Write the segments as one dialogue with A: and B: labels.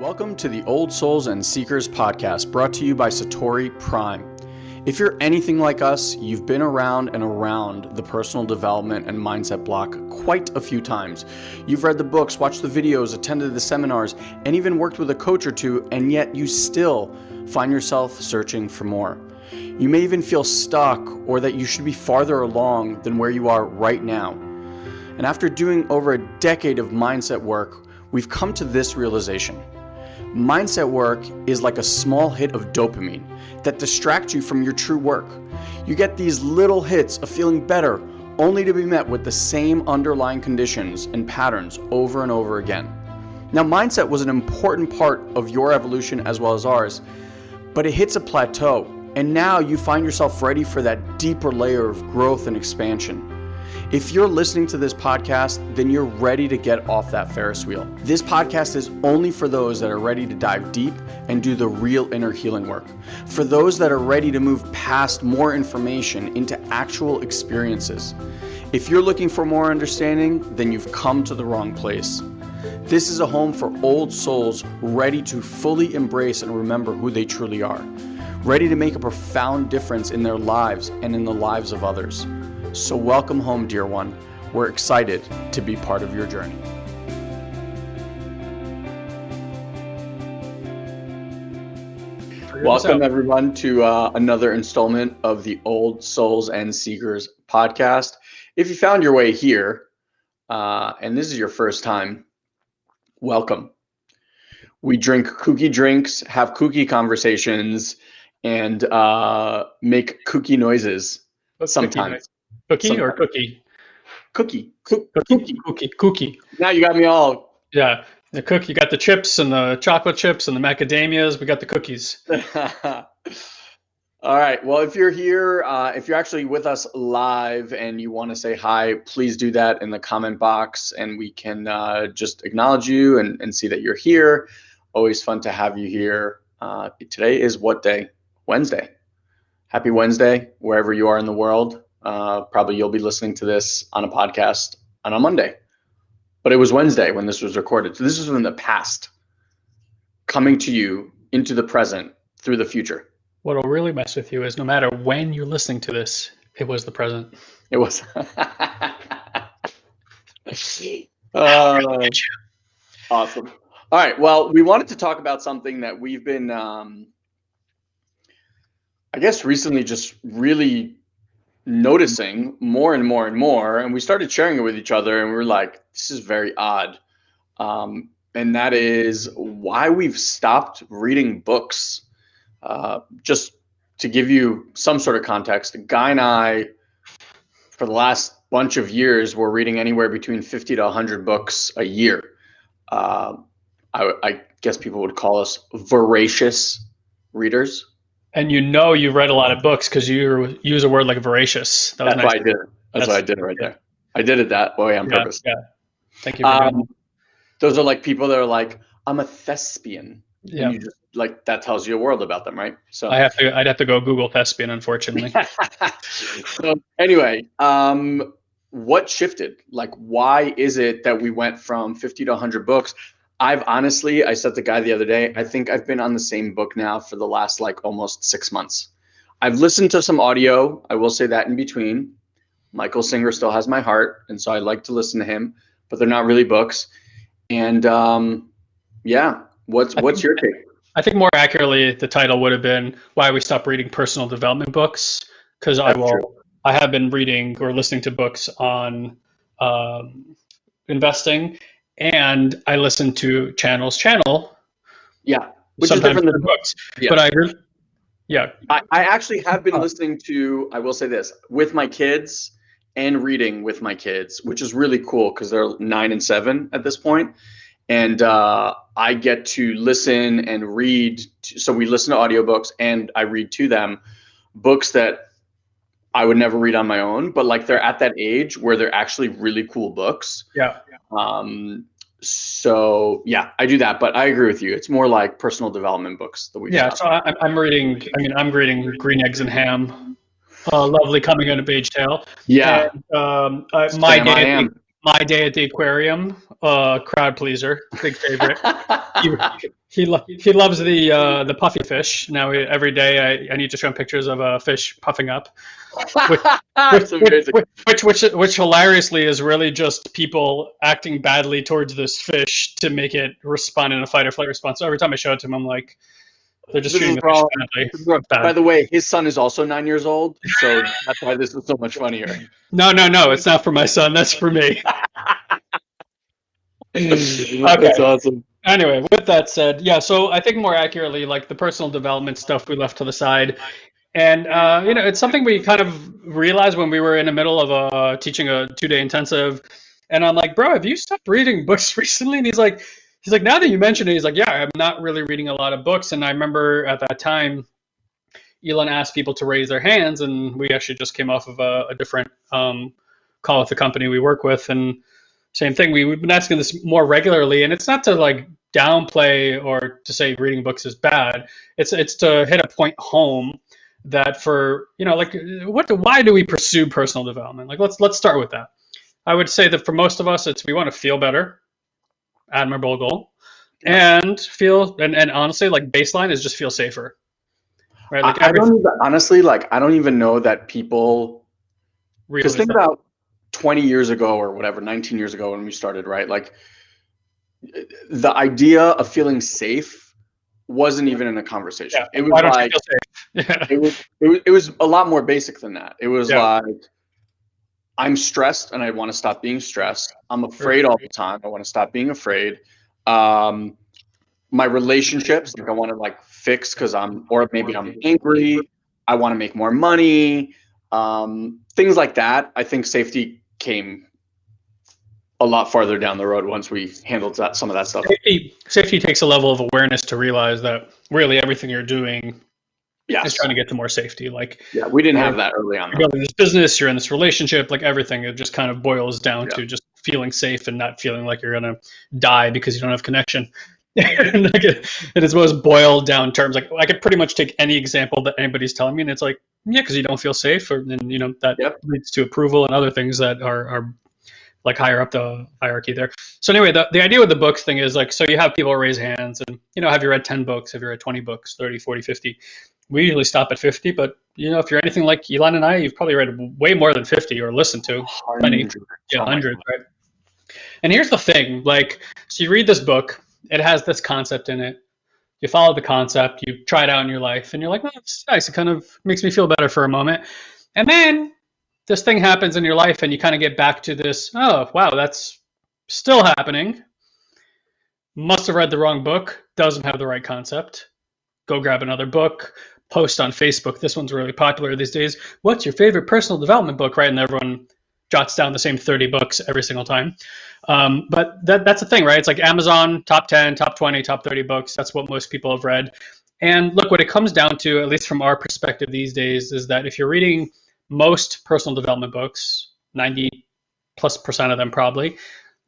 A: Welcome to the Old Souls and Seekers podcast, brought to you by Satori Prime. If you're anything like us, you've been around and around the personal development and mindset block quite a few times. You've read the books, watched the videos, attended the seminars, and even worked with a coach or two, and yet you still find yourself searching for more. You may even feel stuck or that you should be farther along than where you are right now. And after doing over a decade of mindset work, we've come to this realization. Mindset work is like a small hit of dopamine that distracts you from your true work. You get these little hits of feeling better, only to be met with the same underlying conditions and patterns over and over again. Now, mindset was an important part of your evolution as well as ours, but it hits a plateau, and now you find yourself ready for that deeper layer of growth and expansion. If you're listening to this podcast, then you're ready to get off that Ferris wheel. This podcast is only for those that are ready to dive deep and do the real inner healing work. For those that are ready to move past more information into actual experiences. If you're looking for more understanding, then you've come to the wrong place. This is a home for old souls ready to fully embrace and remember who they truly are. Ready to make a profound difference in their lives and in the lives of others. So welcome home, dear one. We're excited to be part of your journey. Welcome, everyone, to another installment of the Old Souls and Seekers podcast. If you found your way here, and this is your first time, welcome. We drink kooky drinks, have kooky conversations, and make kooky noises.
B: What's
A: sometimes.
B: Cookie or cookie?
A: Cookie.
B: Cookie.
A: Now you got me all.
B: Yeah, the cookie. You got the chips and the chocolate chips and the macadamias. We got the cookies.
A: All right. Well, if you're here, if you're actually with us live and you want to say hi, please do that in the comment box and we can just acknowledge you and see that you're here. Always fun to have you here. Today is what day? Wednesday. Happy Wednesday, wherever you are in the world. Probably you'll be listening to this on a podcast on a Monday, but it was Wednesday when this was recorded. So this is in the past, coming to you into the present through the future.
B: What'll really mess with you is no matter when you're listening to this, it was the present.
A: It was. Awesome. All right. Well, we wanted to talk about something that we've been, I guess, recently just really noticing more and more and more, and we started sharing it with each other, and we were like, this is very odd, and that is why we've stopped reading books. Just to give you some sort of context, Guy and I, for the last bunch of years, were reading anywhere between 50 to 100 books a year. I guess people would call us voracious readers.
B: And you've read a lot of books because you use a word like voracious.
A: That's nice. Why I did it. That's why I did it right there. I did it that way on purpose.
B: Yeah. Thank you for doing that.
A: Those are like people that are like, I'm a thespian.
B: Yeah.
A: And you just, like, that tells you a world about them, right? So
B: I'd have to go Google thespian, unfortunately.
A: So anyway, what shifted? Like, why is it that we went from 50 to 100 books? I said to Guy the other day, I think I've been on the same book now for the last like almost 6 months. I've listened to some audio. I will say that in between. Michael Singer still has my heart. And so I like to listen to him, but they're not really books. And what's your take?
B: I think more accurately, the title would have been why we stopped reading personal development books. Because I have been reading or listening to books on investing. And I listen to channel.
A: Yeah, which is different than
B: books.
A: Yeah.
B: But
A: I actually have been listening to, I will say this, with my kids and reading with my kids, which is really cool because they're 9 and 7 at this point. And I get to listen and read. So we listen to audiobooks and I read to them books that I would never read on my own, but like they're at that age where they're actually really cool books.
B: Yeah.
A: So yeah, I do that, but I agree with you. It's more like personal development books that we.
B: Yeah. So I'm reading Green Eggs and Ham, lovely coming of age tale.
A: Yeah.
B: And, my day at the aquarium, crowd pleaser, big favorite. he loves the puffy fish. Now every day I need to show him pictures of a fish puffing up, which
A: That's amazing.
B: which hilariously is really just people acting badly towards this fish to make it respond in a fight or flight response. So every time I show it to him, I'm like, they're just
A: This is
B: treating the fish
A: wrong.
B: badly.
A: This is wrong. By
B: Bad.
A: the way, his son is also 9 years old, so that's why this is so much funnier.
B: No, it's not for my son. That's for me.
A: That's awesome.
B: Anyway, with that said, yeah, so I think more accurately, like the personal development stuff we left to the side. And, it's something we kind of realized when we were in the middle of teaching a 2-day intensive. And I'm like, bro, have you stopped reading books recently? And he's like, now that you mention it, he's like, yeah, I'm not really reading a lot of books. And I remember at that time, Elon asked people to raise their hands, and we actually just came off of a different call with the company we work with. And same thing, we've been asking this more regularly, and it's not to like downplay or to say reading books is bad. It's to hit a point home that for why do we pursue personal development? Like let's start with that. I would say that for most of us, it's we want to feel better, admirable goal, and honestly, like baseline is just feel safer, right? Like
A: I don't even, honestly, like I don't even know that people, because think about 20 years ago or whatever, 19 years ago when we started, right? Like the idea of feeling safe wasn't even in a conversation.
B: Yeah.
A: It was like it was a lot more basic than that. It was like, I'm stressed and I want to stop being stressed. I'm afraid all the time. I want to stop being afraid. My relationships, like I want to like fix because maybe I'm angry. I want to make more money. Things like that. I think safety came a lot farther down the road once we handled some of that stuff.
B: Safety takes a level of awareness to realize that really everything you're doing is trying to get to more safety. Like,
A: we didn't have that early on.
B: You're in this business, you're in this relationship, like everything, it just kind of boils down to just feeling safe and not feeling like you're gonna die because you don't have connection. And it is most boiled down terms. Like I could pretty much take any example that anybody's telling me, and it's like, because you don't feel safe, and that leads to approval and other things that are like higher up the hierarchy there. So anyway, the idea with the books thing is like, so you have people raise hands and, have you read 10 books? Have you read 20 books, 30, 40, 50? We usually stop at 50, but if you're anything like Elon and I, you've probably read way more than 50 or listened to
A: 100.
B: Yeah, 100, right? And here's the thing, like, so you read this book, it has this concept in it. You follow the concept, you try it out in your life, and you're like, well, it's nice. It kind of makes me feel better for a moment. And then this thing happens in your life and you kind of get back to this, oh, wow, that's still happening. Must have read the wrong book, doesn't have the right concept. Go grab another book, post on Facebook. This one's really popular these days. What's your favorite personal development book, right? And everyone jots down the same 30 books every single time. But that's the thing, right? It's like Amazon, top 10, top 20, top 30 books. That's what most people have read. And look, what it comes down to, at least from our perspective these days, is that if you're reading most personal development books, 90+% of them probably,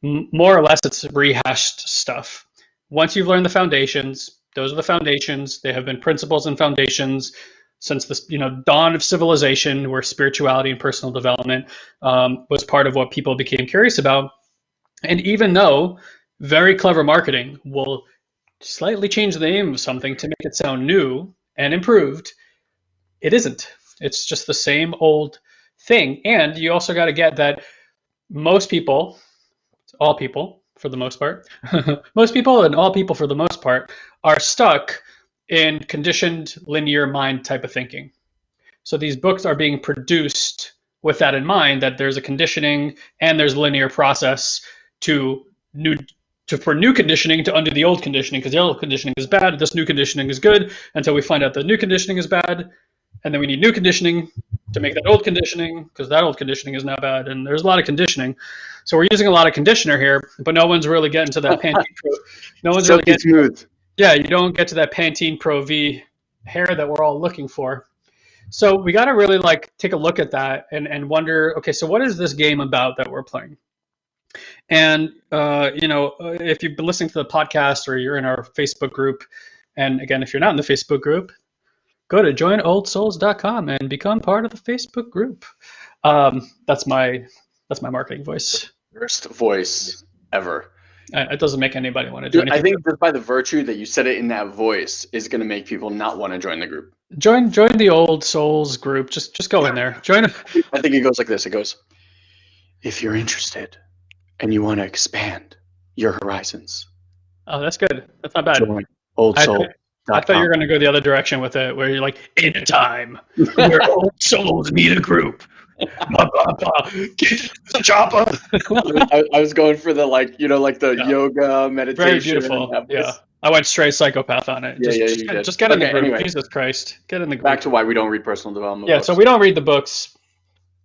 B: more or less it's rehashed stuff. Once you've learned the foundations, those are the foundations. They have been principles and foundations since the dawn of civilization, where spirituality and personal development was part of what people became curious about. And even though very clever marketing will slightly change the name of something to make it sound new and improved, it isn't. It's just the same old thing. And you also got to get that most people, all people for the most part, most people and all people for the most part are stuck in conditioned linear mind type of thinking. So these books are being produced with that in mind, that there's a conditioning and there's a linear process for new conditioning to undo the old conditioning, because the old conditioning is bad, this new conditioning is good, until we find out the new conditioning is bad, and then we need new conditioning to make that old conditioning, because that old conditioning is now bad, and there's a lot of conditioning. So we're using a lot of conditioner here, but no one's really getting to that Pantene Pro. No one's really getting smooth. Yeah, you don't get to that Pantene Pro V hair that we're all looking for. So we got to really take a look at that and wonder, okay, so what is this game about that we're playing? And, if you've been listening to the podcast or you're in our Facebook group, and again, if you're not in the Facebook group, go to joinoldsouls.com and become part of the Facebook group. That's my marketing voice.
A: Worst voice ever.
B: It doesn't make anybody want to do
A: Dude, I
B: anything.
A: think just by the virtue that you said it in that voice is going to make people not want to join the group.
B: Join the old souls group. Just go in there. Join.
A: I think it goes like this. It goes, if you're interested and you want to expand your horizons,
B: Oh, that's good. That's not bad.
A: join
B: I thought, I thought you were
A: oldsoul.com.
B: going to go the other direction with it, where you're like, in a time where old souls need a group. Blah, blah, blah. Get the chopper.
A: I was going for the like the
B: Yeah.
A: yoga
B: Very
A: meditation.
B: beautiful. Yeah. I went straight psychopath on it.
A: Yeah, you did.
B: Just get in the
A: Okay,
B: group.
A: anyway,
B: Jesus Christ. Get in the group.
A: back to why we don't read personal development
B: Yeah,
A: books.
B: so we don't read the books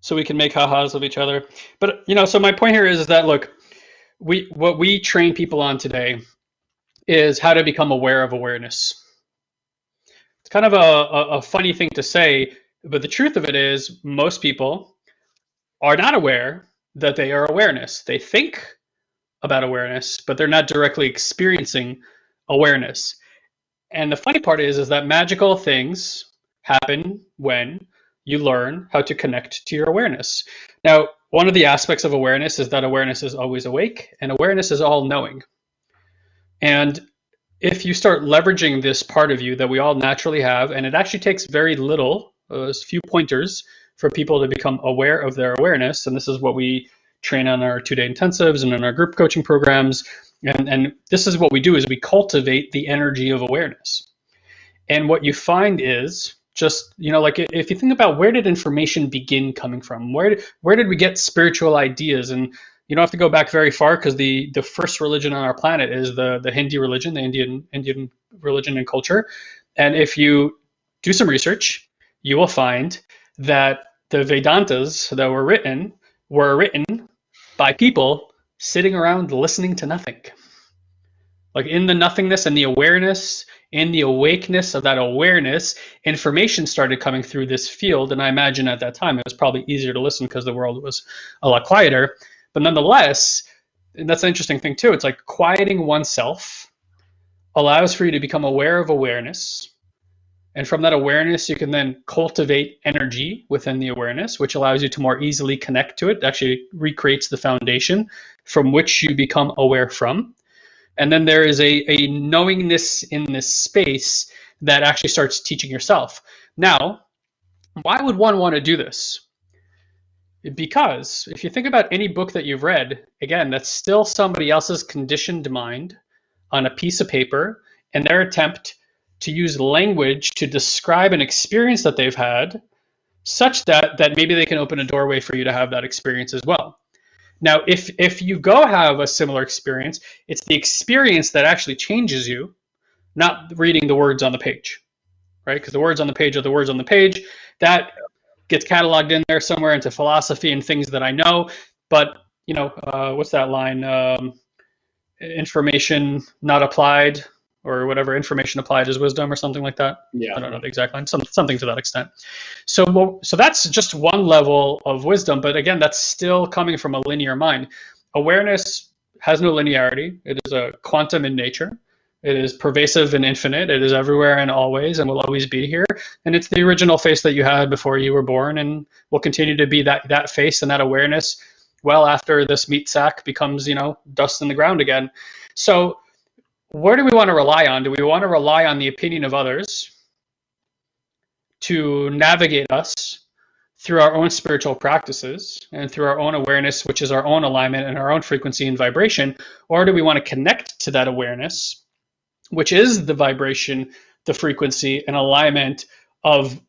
B: so we can make ha-has of each other. But so my point here is that look, what we train people on today is how to become aware of awareness. It's kind of a funny thing to say, but the truth of it is most people are not aware that they are awareness. They think about awareness, but they're not directly experiencing awareness. And the funny part is that magical things happen when you learn how to connect to your awareness. Now, one of the aspects of awareness is that awareness is always awake and awareness is all knowing. And if you start leveraging this part of you that we all naturally have, and it actually takes very little, a few pointers for people to become aware of their awareness, and this is what we train on our 2-day intensives and in our group coaching programs, and this is what we do is we cultivate the energy of awareness. And what you find is just, like if you think about where did information begin coming from? Where did we get spiritual ideas? And you don't have to go back very far because the first religion on our planet is the Hindi religion, the Indian religion and culture. And if you do some research, you will find that the Vedantas that were written by people sitting around listening to nothing. Like in the nothingness and the awareness, in the awakeness of that awareness, information started coming through this field. And I imagine at that time it was probably easier to listen because the world was a lot quieter. But nonetheless, and that's an interesting thing too. It's like quieting oneself allows for you to become aware of awareness. And from that awareness, you can then cultivate energy within the awareness, which allows you to more easily connect to it. It actually recreates the foundation from which you become aware from. And then there is a knowingness in this space that actually starts teaching yourself. Now, why would one want to do this? Because if you think about any book that you've read, again, that's still somebody else's conditioned mind on a piece of paper and their attempt to use language to describe an experience that they've had such that maybe they can open a doorway for you to have that experience as well. Now, if you go have a similar experience, it's the experience that actually changes you, not reading the words on the page, right? Because the words on the page are the words on the page. That gets cataloged in there somewhere into philosophy and things that I know. But, what's that line? Information not applied, or whatever, information applied is wisdom, or something like that.
A: Yeah.
B: I don't know the exact line, something to that extent. So that's just one level of wisdom, but again, that's still coming from a linear mind. Awareness has no linearity. It is a quantum in nature. It is pervasive and infinite. It is everywhere and always and will always be here. And it's the original face that you had before you were born and will continue to be that face and that awareness well after this meat sack becomes, dust in the ground again. So where do we want to rely on? Do we want to rely on the opinion of others to navigate us through our own spiritual practices and through our own awareness, which is our own alignment and our own frequency and vibration? Or do we want to connect to that awareness, which is the vibration, the frequency, and alignment of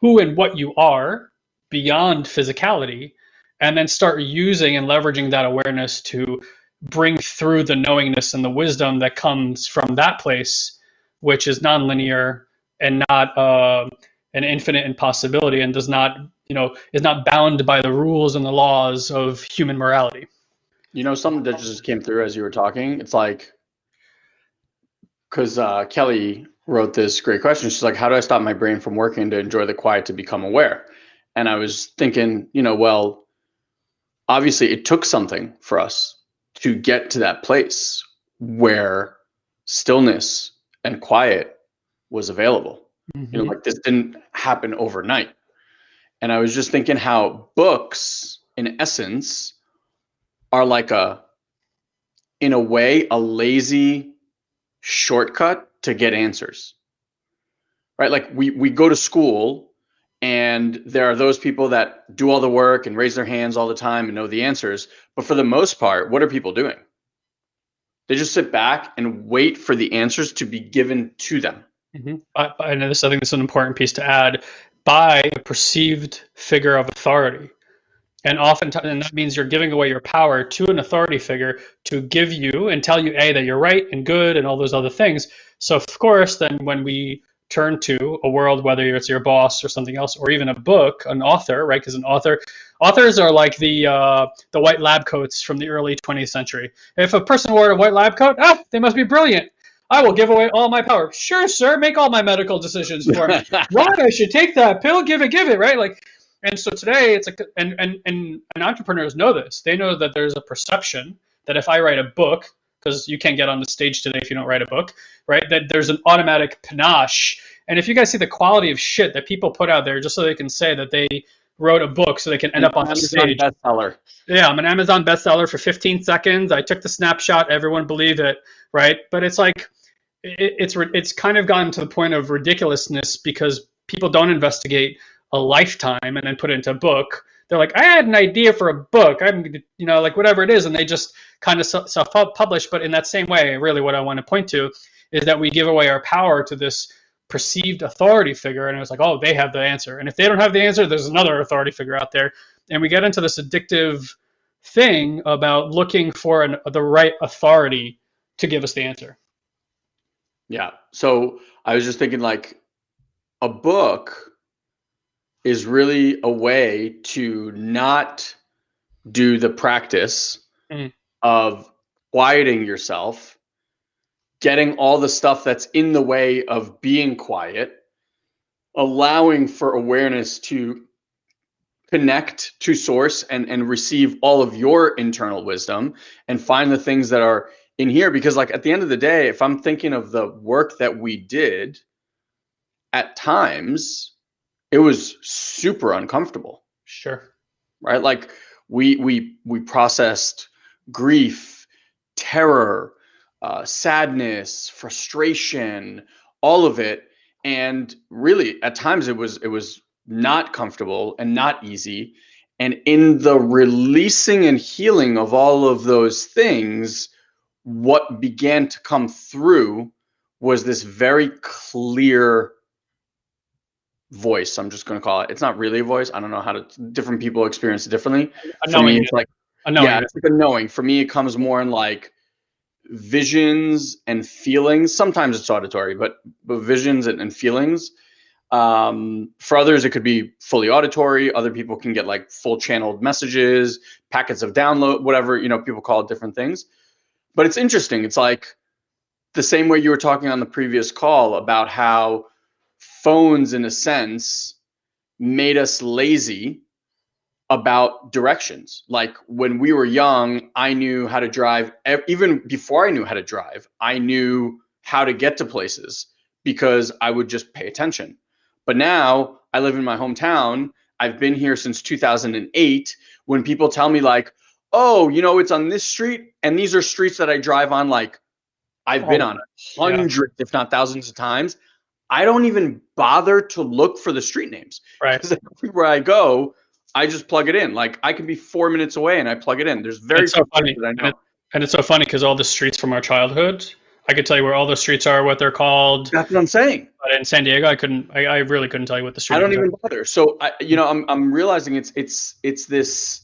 B: who and what you are beyond physicality, and then start using and leveraging that awareness to bring through the knowingness and the wisdom that comes from that place, which is nonlinear and not an infinite impossibility, and does not, is not bound by the rules and the laws of human morality.
A: Something that just came through as you were talking. It's like, because Kelly wrote this great question. She's like, how do I stop my brain from working to enjoy the quiet to become aware? And I was thinking, well, obviously it took something for us to get to that place where stillness and quiet was available.
B: Mm-hmm.
A: Like this didn't happen overnight. And I was just thinking how books, in essence, are like a in a way, a lazy shortcut to get answers, right? Like we go to school and there are those people that do all the work and raise their hands all the time and know the answers. But for the most part, what are people doing? They just sit back and wait for the answers to be given to them.
B: I think this is an important piece to add, by a perceived figure of authority. And oftentimes, and that means you're giving away your power to an authority figure to give you and tell you, A, that you're right and good and all those other things. So, of course, then when we turn to a world, whether it's your boss or something else, or even a book, an author, right? Because authors are like the white lab coats from the early 20th century. If a person wore a white lab coat, they must be brilliant. I will give away all my power. Sure, sir, make all my medical decisions for me. Why I should take that pill? Give it, right? Like, and so today it's like, and entrepreneurs know this. They know that there's a perception that if I write a book, because you can't get on the stage today if you don't write a book, right? That there's an automatic panache. And if you guys see the quality of shit that people put out there just so they can say that they wrote a book so they can end up on the stage.
A: Bestseller.
B: Yeah, I'm an Amazon bestseller for 15 seconds. I took the snapshot. Everyone believed it, right? But it's like, it's kind of gotten to the point of ridiculousness because people don't investigate a lifetime and then put it into a book. They're like, I had an idea for a book. I'm, like whatever it is, and they just kind of self-publish. But in that same way, really, what I want to point to is that we give away our power to this perceived authority figure, and it's like, oh, they have the answer, and if they don't have the answer, there's another authority figure out there, and we get into this addictive thing about looking for the right authority to give us the answer.
A: Yeah. So I was just thinking, like, a book is really a way to not do the practice of quieting yourself, getting all the stuff that's in the way of being quiet, allowing for awareness to connect to source and receive all of your internal wisdom and find the things that are in here. Because, like, at the end of the day, if I'm thinking of the work that we did, at times it was super uncomfortable.
B: Sure.
A: Right? Like we processed grief, terror, sadness, frustration, all of it. And really, at times it was not comfortable and not easy. And in the releasing and healing of all of those things, what began to come through was this very clear voice. I'm just going to call it. It's not really a voice. I don't know how to. Different people experience it differently. For me, it's like it's like a knowing. For me, it comes more in like visions and feelings. Sometimes it's auditory, but visions and feelings. For others, it could be fully auditory. Other people can get like full channeled messages, packets of download, whatever, people call it different things. But it's interesting. It's like the same way you were talking on the previous call about how phones, in a sense, made us lazy about directions. Like when we were young, I knew how to drive. Even before I knew how to drive, I knew how to get to places because I would just pay attention. But now I live in my hometown. I've been here since 2008. When people tell me like, oh, it's on this street, and these are streets that I drive on, like I've been on hundreds, if not thousands of times. I don't even bother to look for the street names.
B: Right.
A: Because everywhere I go, I just plug it in. Like I can be 4 minutes away and I plug it in. There's very
B: so funny.
A: That I know.
B: And it's so funny because all the streets from our childhood, I could tell you where all the streets are, what they're called.
A: That's what I'm saying.
B: But in San Diego, I really couldn't tell you what the street.
A: I don't even bother. So I'm realizing it's this.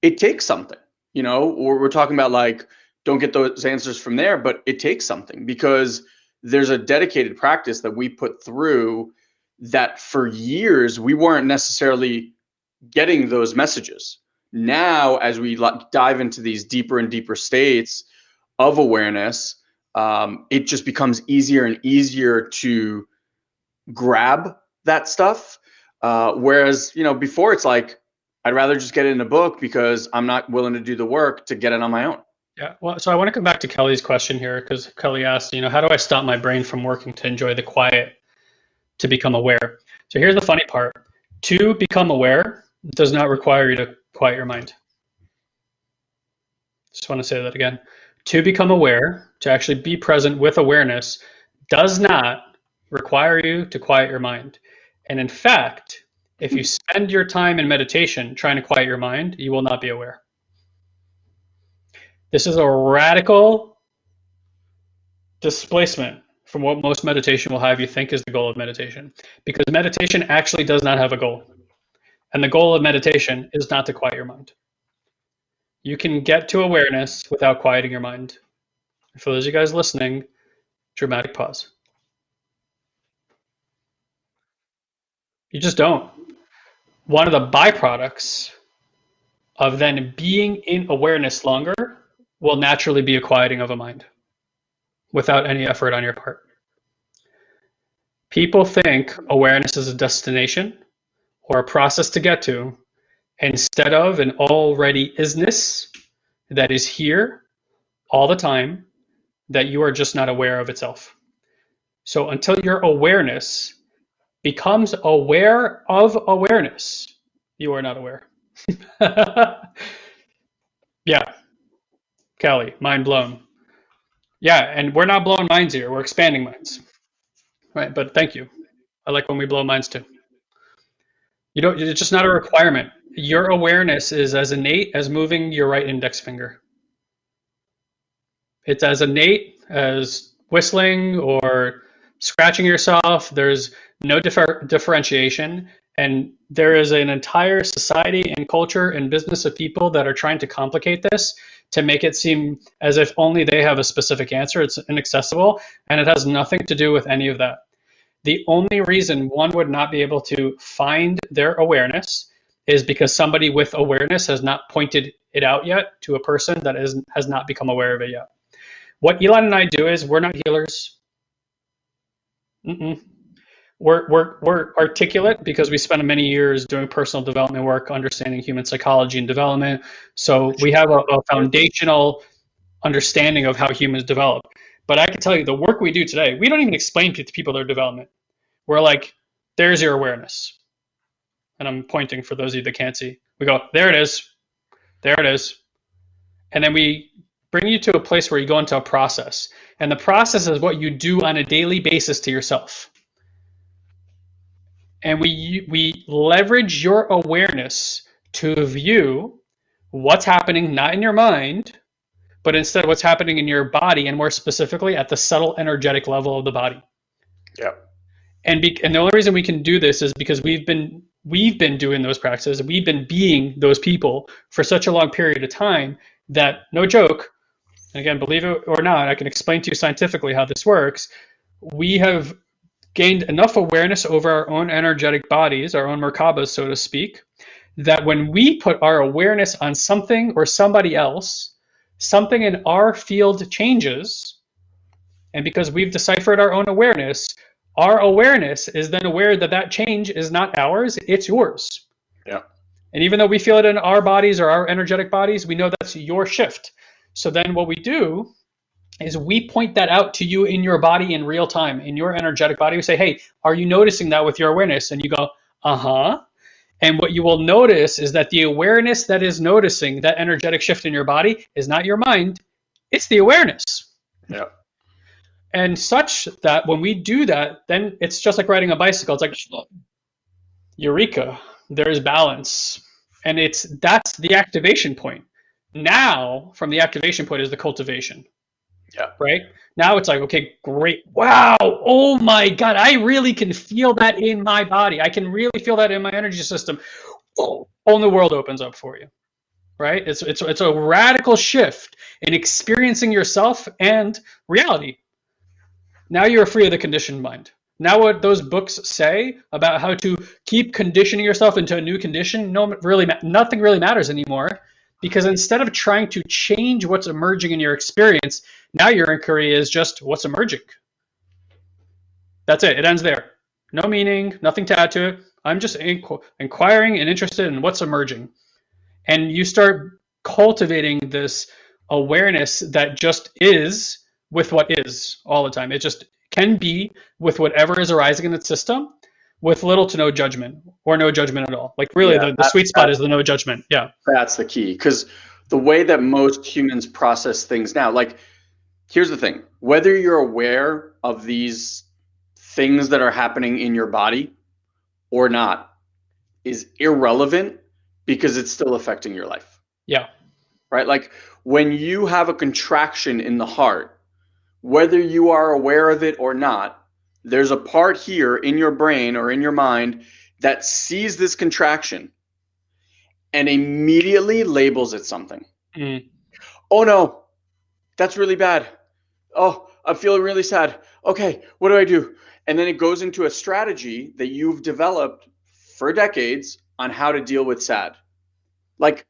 A: It takes something, or we're talking about like, don't get those answers from there, but it takes something because there's a dedicated practice that we put through that for years we weren't necessarily getting those messages. Now, as we dive into these deeper and deeper states of awareness, it just becomes easier and easier to grab that stuff. Whereas, before it's like, I'd rather just get it in a book because I'm not willing to do the work to get it on my own.
B: Yeah. Well, so I want to come back to Kelly's question here because Kelly asked, how do I stop my brain from working to enjoy the quiet, to become aware? So here's the funny part. To become aware does not require you to quiet your mind. Just want to say that again. To become aware, to actually be present with awareness, does not require you to quiet your mind. And in fact, if you spend your time in meditation trying to quiet your mind, you will not be aware. This is a radical displacement from what most meditation will have you think is the goal of meditation. Because meditation actually does not have a goal. And the goal of meditation is not to quiet your mind. You can get to awareness without quieting your mind. For those of you guys listening, dramatic pause. You just don't. One of the byproducts of then being in awareness longer will naturally be a quieting of a mind without any effort on your part. People think awareness is a destination or a process to get to instead of an already isness that is here all the time that you are just not aware of itself. So until your awareness becomes aware of awareness, you are not aware. Yeah, Callie, mind blown. Yeah, and we're not blowing minds here, we're expanding minds. Right, but thank you. I like when we blow minds too. You don't, it's just not a requirement. Your awareness is as innate as moving your right index finger. It's as innate as whistling or scratching yourself. There's no differentiation. And there is an entire society and culture and business of people that are trying to complicate this to make it seem as if only they have a specific answer. It's inaccessible, and it has nothing to do with any of that. The only reason one would not be able to find their awareness is because somebody with awareness has not pointed it out yet to a person that has not become aware of it yet. What Elon and I do is we're not healers. We're articulate because we spent many years doing personal development work, understanding human psychology and development. So we have a foundational understanding of how humans develop. But I can tell you the work we do today, we don't even explain to people their development. We're like, there's your awareness. And I'm pointing for those of you that can't see. We go, there it is. There it is. And then we bring you to a place where you go into a process. And the process is what you do on a daily basis to yourself. And we leverage your awareness to view what's happening, not in your mind, but instead what's happening in your body, and more specifically at the subtle energetic level of the body.
A: Yeah.
B: And the only reason we can do this is because we've been doing those practices. We've been being those people for such a long period of time that, no joke, and again, believe it or not, I can explain to you scientifically how this works. We have gained enough awareness over our own energetic bodies, our own Merkabas, so to speak, that when we put our awareness on something or somebody else, something in our field changes. And because we've deciphered our own awareness is then aware that that change is not ours, it's yours.
A: Yeah.
B: And even though we feel it in our bodies or our energetic bodies, we know that's your shift. So then what we do is we point that out to you in your body in real time, in your energetic body. We say, hey, are you noticing that with your awareness? And you go, uh-huh. And what you will notice is that the awareness that is noticing that energetic shift in your body is not your mind, it's the awareness.
A: Yeah.
B: And such that when we do that, then it's just like riding a bicycle. It's like, eureka, there's balance. And that's the activation point. Now, from the activation point is the cultivation.
A: Yeah.
B: Right? Now it's like, okay, great. Wow. Oh my God. I really can feel that in my body. I can really feel that in my energy system. Oh, whole new world opens up for you. Right? It's a radical shift in experiencing yourself and reality. Now you're free of the conditioned mind. Now what those books say about how to keep conditioning yourself into a new condition, nothing really matters anymore. Because instead of trying to change what's emerging in your experience, now your inquiry is just what's emerging. That's it. It ends there. No meaning, nothing to add to it. I'm just inquiring and interested in what's emerging. And you start cultivating this awareness that just is with what is all the time. It just can be with whatever is arising in its system with little to no judgment or no judgment at all. Like really the sweet spot is the no judgment. Yeah.
A: That's the key. Because the way that most humans process things now. Like, here's the thing, whether you're aware of these things that are happening in your body or not is irrelevant because it's still affecting your life.
B: Yeah.
A: Right? Like when you have a contraction in the heart, whether you are aware of it or not, there's a part here in your brain or in your mind that sees this contraction and immediately labels it something.
B: Mm.
A: Oh no, that's really bad. Oh, I'm feeling really sad. Okay, what do I do? And then it goes into a strategy that you've developed for decades on how to deal with sad. Like,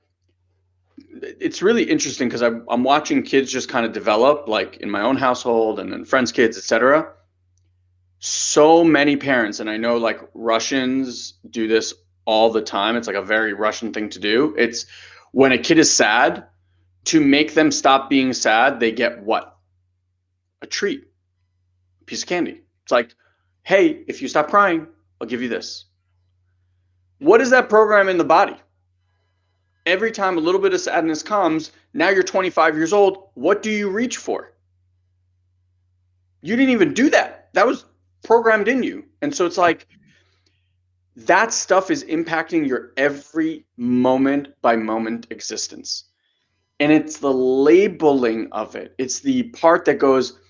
A: it's really interesting because I'm watching kids just kind of develop, like in my own household and then friends' kids, etc. So many parents, and I know like Russians do this all the time. It's like a very Russian thing to do. It's when a kid is sad, to make them stop being sad, they get what? A treat, a piece of candy. It's like, hey, if you stop crying, I'll give you this. What is that program in the body? Every time a little bit of sadness comes, now you're 25 years old, what do you reach for? You didn't even do that. That was programmed in you. And so it's like that stuff is impacting your every moment by moment existence. And it's the labeling of it. It's the part that goes,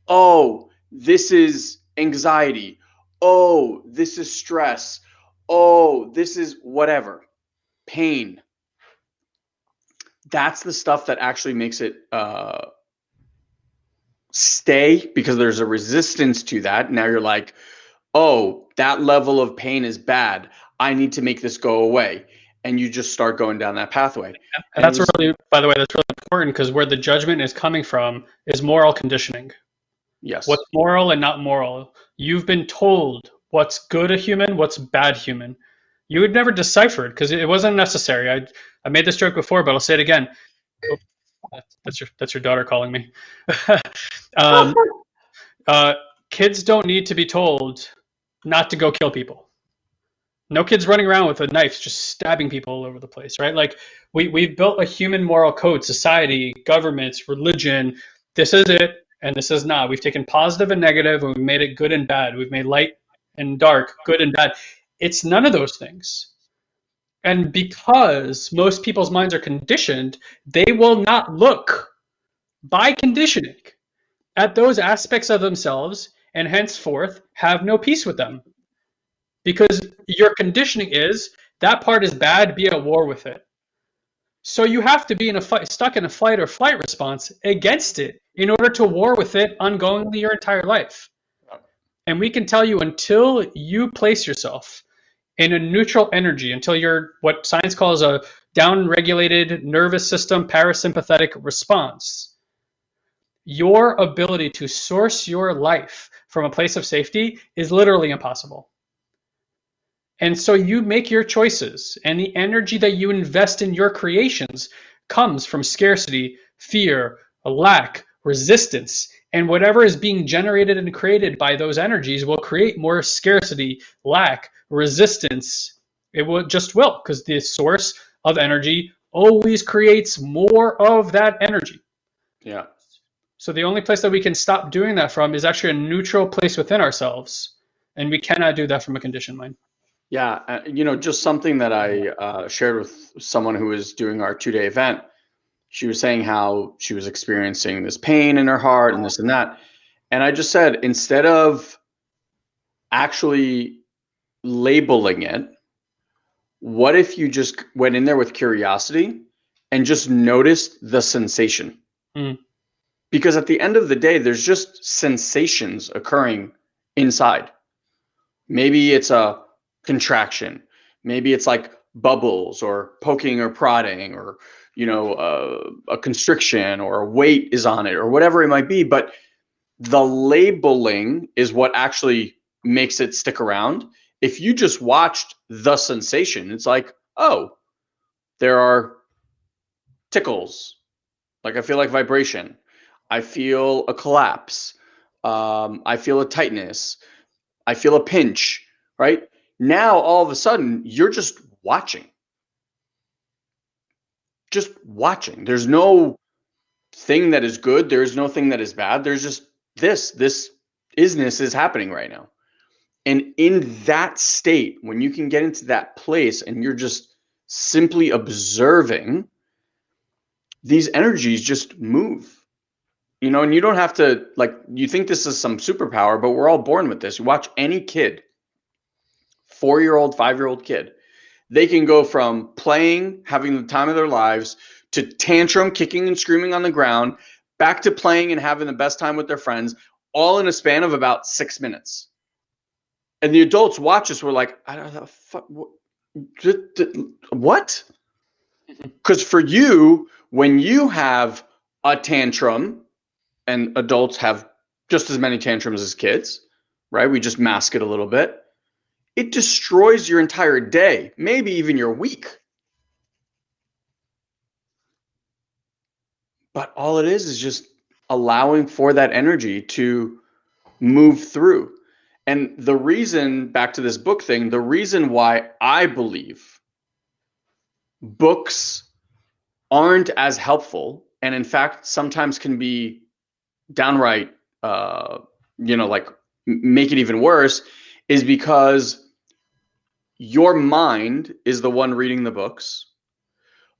A: oh, this is anxiety. Oh, this is stress. Oh, this is whatever. Pain. That's the stuff that actually makes it stay, because there's a resistance to that. Now you're like, oh, that level of pain is bad. I need to make this go away. And you just start going down that pathway.
B: And that's really, by the way, that's really important because where the judgment is coming from is moral conditioning.
A: Yes.
B: What's moral and not moral. You've been told what's good a human, what's bad human. You would never decipher it because it wasn't necessary. I made this joke before, but I'll say it again. Oh, that's your daughter calling me. um, kids don't need to be told not to go kill people. No kids running around with a knife just stabbing people all over the place, right? Like we've built a human moral code, society, governments, religion. This is it and this is not. We've taken positive and negative and we've made it good and bad. We've made light and dark, good and bad. It's none of those things. And because most people's minds are conditioned, they will not look by conditioning at those aspects of themselves and henceforth have no peace with them. Because your conditioning is that part is bad, be at war with it. So you have to be stuck in a fight or flight response against it in order to war with it ongoingly your entire life. And we can tell you until you place yourself in a neutral energy, until you're what science calls a down-regulated nervous system parasympathetic response, your ability to source your life from a place of safety is literally impossible. And so you make your choices, and the energy that you invest in your creations comes from scarcity, fear, lack, resistance, and whatever is being generated and created by those energies will create more scarcity, lack, resistance. It will because the source of energy always creates more of that energy.
A: Yeah.
B: So the only place that we can stop doing that from is actually a neutral place within ourselves, and we cannot do that from a conditioned mind.
A: Yeah, just something that I shared with someone who was doing our 2-day event. She was saying how she was experiencing this pain in her heart and this and that. And I just said, instead of actually labeling it, what if you just went in there with curiosity and just noticed the sensation?
B: Mm.
A: Because at the end of the day, there's just sensations occurring inside. Maybe it's a contraction. Maybe it's like bubbles or poking or prodding or, a constriction or a weight is on it or whatever it might be. But the labeling is what actually makes it stick around. If you just watched the sensation, it's like, oh, there are tickles. Like I feel like vibration. I feel a collapse. I feel a tightness. I feel a pinch, right? Now, all of a sudden, you're just watching. just watching. There's no thing that is good. There is no thing that is bad. There's just this isness is happening right now. And in that state, when you can get into that place and you're just simply observing, these energies just move. You know, and you don't have to, like, you think this is some superpower, but we're all born with this. You watch any kid, 4-year-old, 5-year-old kid, they can go from playing, having the time of their lives, to tantrum, kicking and screaming on the ground, back to playing and having the best time with their friends, all in a span of about 6 minutes. And the adults watch us, we're like, I don't know, what? Because for you, when you have a tantrum, and adults have just as many tantrums as kids, right? We just mask it a little bit. It destroys your entire day, maybe even your week. But all it is just allowing for that energy to move through. And the reason, back to this book thing, the reason why I believe books aren't as helpful, and in fact, sometimes can be downright, like make it even worse, is because your mind is the one reading the books,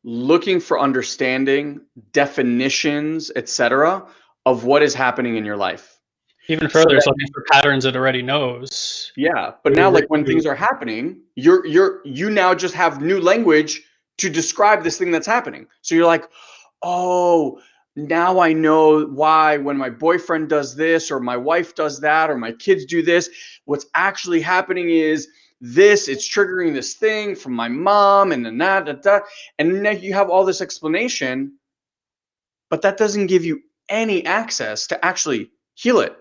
A: looking for understanding, definitions, etc., of what is happening in your life.
B: Even further, it's looking for patterns it already knows.
A: Yeah, but now, like, when things are happening, you now just have new language to describe this thing that's happening. So you're like, oh, now I know why when my boyfriend does this or my wife does that or my kids do this, what's actually happening is this, it's triggering this thing from my mom and then that. And now you have all this explanation, but that doesn't give you any access to actually heal it.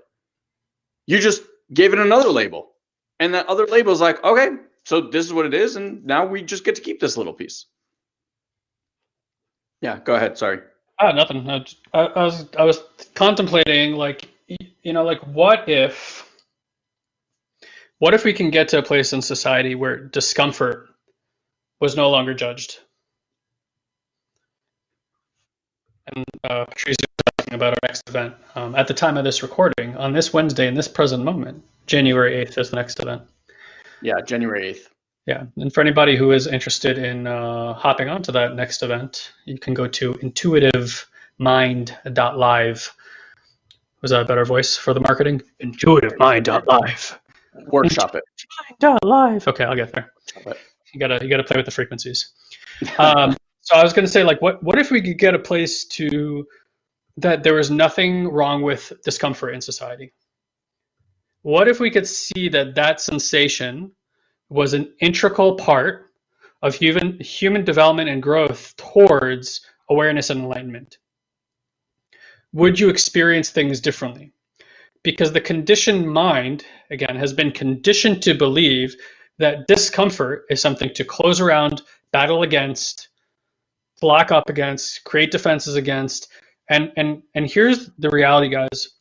A: You just gave it another label. And that other label is like, okay, so this is what it is. And now we just get to keep this little piece. Yeah, go ahead. Sorry.
B: Nothing. I was contemplating, like, what if we can get to a place in society where discomfort was no longer judged? And Patrice was talking about our next event at the time of this recording on this Wednesday in this present moment. January 8th is the next event.
A: Yeah, January 8th.
B: Yeah, and for anybody who is interested in hopping onto that next event, you can go to intuitivemind.live. Was that a better voice for the marketing? Intuitivemind.live.
A: Workshop it.
B: Live. Okay, I'll get there. You gotta play with the frequencies. So I was gonna say, like, what if we could get a place to that there was nothing wrong with discomfort in society? What if we could see that sensation was an integral part of human development and growth towards awareness and enlightenment? Would you experience things differently? Because the conditioned mind, again, has been conditioned to believe that discomfort is something to close around, battle against, block up against, create defenses against. And here's the reality, guys.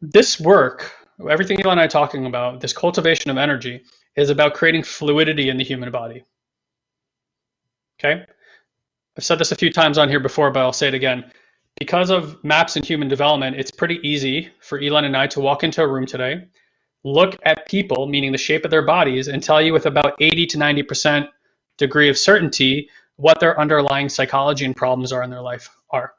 B: This work, everything you and I are talking about, this cultivation of energy, is about creating fluidity in the human body. Okay? I've said this a few times on here before, but I'll say it again. Because of maps in human development, it's pretty easy for Elon and I to walk into a room today, look at people, meaning the shape of their bodies, and tell you with about 80 to 90% degree of certainty what their underlying psychology and problems are in their life are.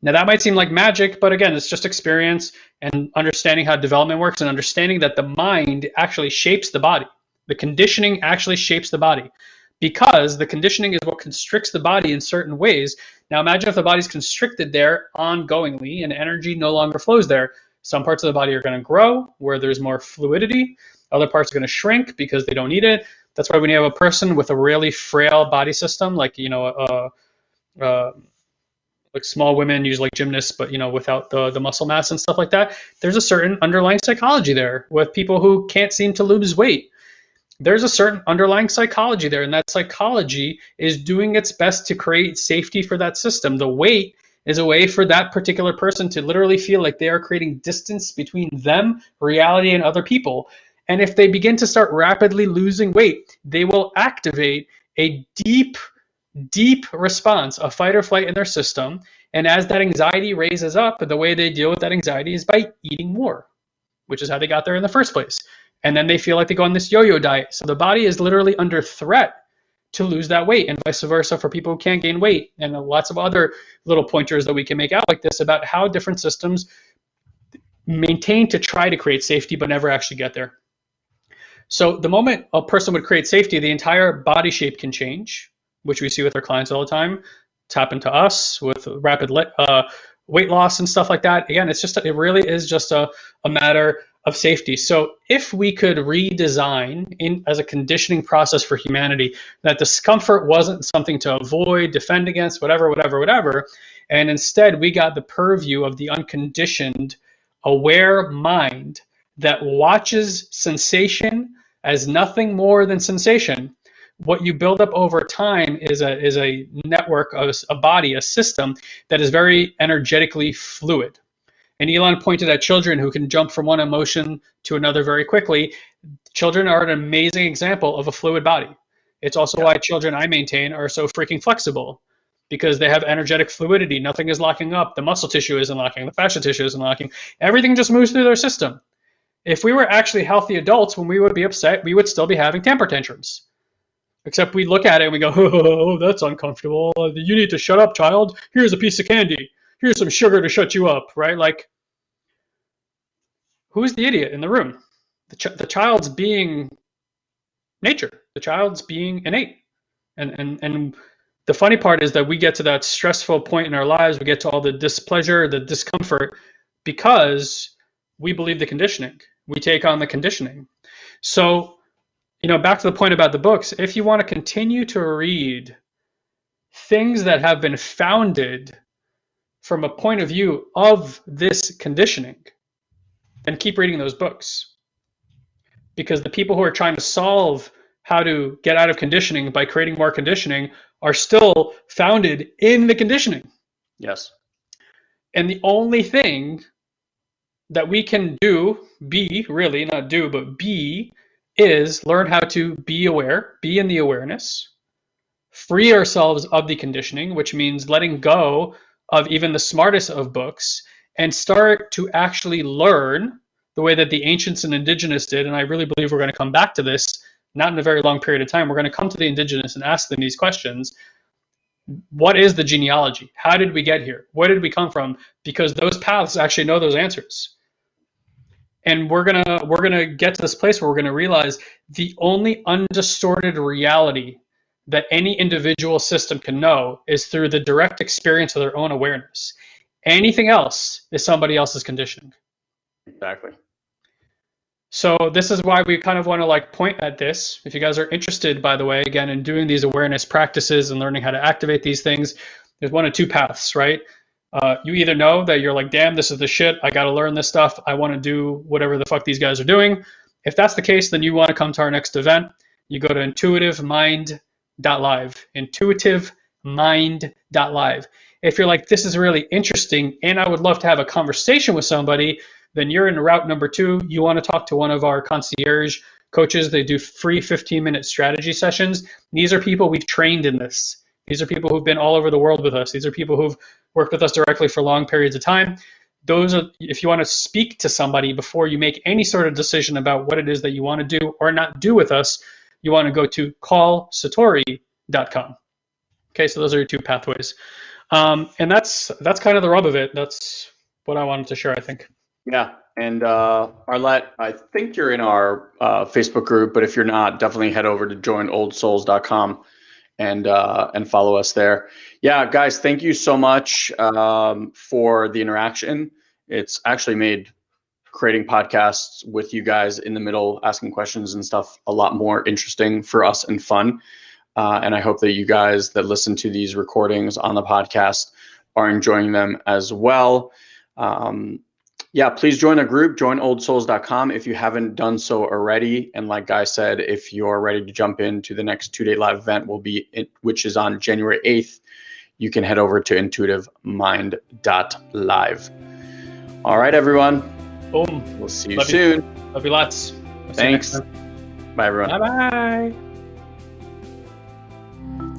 B: Now, that might seem like magic, but again, it's just experience and understanding how development works and understanding that the mind actually shapes the body. The conditioning actually shapes the body because the conditioning is what constricts the body in certain ways. Now, imagine if the body's constricted there ongoingly and energy no longer flows there. Some parts of the body are going to grow where there's more fluidity. Other parts are going to shrink because they don't need it. That's why when you have a person with a really frail body system, like, like small women use like gymnasts, but without the muscle mass and stuff like that, there's a certain underlying psychology there. With people who can't seem to lose weight, there's a certain underlying psychology there, and that psychology is doing its best to create safety for that system. The weight is a way for that particular person to literally feel like they are creating distance between them, reality, and other people. And if they begin to start rapidly losing weight, they will activate a deep deep response, a fight or flight in their system. And as that anxiety raises up, the way they deal with that anxiety is by eating more, which is how they got there in the first place. And then they feel like they go on this yo-yo diet. So the body is literally under threat to lose that weight, and vice versa for people who can't gain weight. And lots of other little pointers that we can make out like this about how different systems maintain to try to create safety but never actually get there. So the moment a person would create safety, the entire body shape can change, which we see with our clients all the time. It's happened to us with rapid weight loss and stuff like that. Again, it really is just a matter of safety. So if we could redesign as a conditioning process for humanity, that discomfort wasn't something to avoid, defend against, whatever, and instead we got the purview of the unconditioned, aware mind that watches sensation as nothing more than sensation, what you build up over time is a network, a body, a system that is very energetically fluid. And Elon pointed at children who can jump from one emotion to another very quickly. Children are an amazing example of a fluid body. It's also why children I maintain are so freaking flexible, because they have energetic fluidity. Nothing is locking up. The muscle tissue isn't locking. The fascia tissue isn't locking. Everything just moves through their system. If we were actually healthy adults, when we would be upset, we would still be having temper tantrums. Except we look at it and we go, oh, that's uncomfortable. You need to shut up, child. Here's a piece of candy. Here's some sugar to shut you up, right? Like, who's the idiot in the room? The child's being nature. The child's being innate. And the funny part is that we get to that stressful point in our lives. We get to all the displeasure, the discomfort, because we believe the conditioning. We take on the conditioning. So, back to the point about the books, if you want to continue to read things that have been founded from a point of view of this conditioning, then keep reading those books. Because the people who are trying to solve how to get out of conditioning by creating more conditioning are still founded in the conditioning.
A: Yes.
B: And the only thing that we can be, is learn how to be aware, be in the awareness, free ourselves of the conditioning, which means letting go of even the smartest of books and start to actually learn the way that the ancients and indigenous did. And I really believe we're going to come back to this, not in a very long period of time. We're going to come to the indigenous and ask them these questions. What is the genealogy? How did we get here? Where did we come from? Because those paths actually know those answers. And we're gonna get to this place where we're gonna realize the only undistorted reality that any individual system can know is through the direct experience of their own awareness. Anything else is somebody else's conditioning.
A: Exactly.
B: So this is why we kind of want to point at this. If you guys are interested, by the way, again, in doing these awareness practices and learning how to activate these things, there's one of two paths, right? You either know that you're like, damn, this is the shit. I got to learn this stuff. I want to do whatever the fuck these guys are doing. If that's the case, then you want to come to our next event. You go to intuitivemind.live, intuitivemind.live. If you're like, this is really interesting and I would love to have a conversation with somebody, then you're in route number 2. You want to talk to one of our concierge coaches. They do free 15-minute strategy sessions. These are people we've trained in this. These are people who've been all over the world with us. These are people who've worked with us directly for long periods of time. Those are, if you want to speak to somebody before you make any sort of decision about what it is that you want to do or not do with us, you want to go to callsatori.com. Okay, so those are your two pathways. And that's kind of the rub of it. That's what I wanted to share, I think.
A: Yeah. And Arlette, I think you're in our Facebook group, but if you're not, definitely head over to joinoldsouls.com and follow us there. Yeah, guys, thank you so much for the interaction. It's actually made creating podcasts with you guys in the middle, asking questions and stuff, a lot more interesting for us and fun. And I hope that you guys that listen to these recordings on the podcast are enjoying them as well. Yeah, please join the group, joinoldsouls.com if you haven't done so already. And like Guy said, if you're ready to jump into the next 2-day live event, which is on January 8th, you can head over to intuitivemind.live. All right, everyone.
B: Boom.
A: We'll see you soon.
B: Love you lots.
A: Thanks. Bye, everyone.
B: Bye-bye.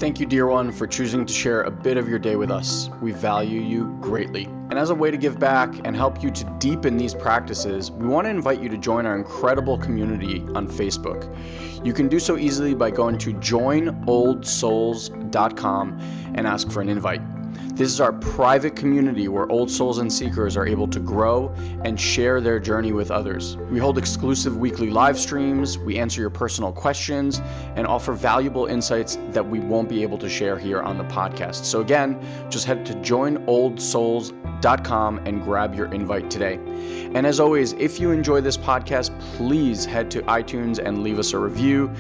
A: Thank you, dear one, for choosing to share a bit of your day with us. We value you greatly. And as a way to give back and help you to deepen these practices, we want to invite you to join our incredible community on Facebook. You can do so easily by going to joinoldsouls.com and ask for an invite. This is our private community where old souls and seekers are able to grow and share their journey with others. We hold exclusive weekly live streams, we answer your personal questions, and offer valuable insights that we won't be able to share here on the podcast. So again, just head to joinoldsouls.com and grab your invite today. And as always, if you enjoy this podcast, please head to iTunes and leave us a review.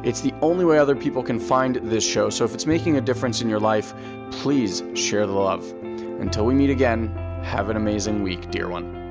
A: It's the only way other people can find this show, so if it's making a difference in your life, please share the love. Until we meet again, have an amazing week, dear one.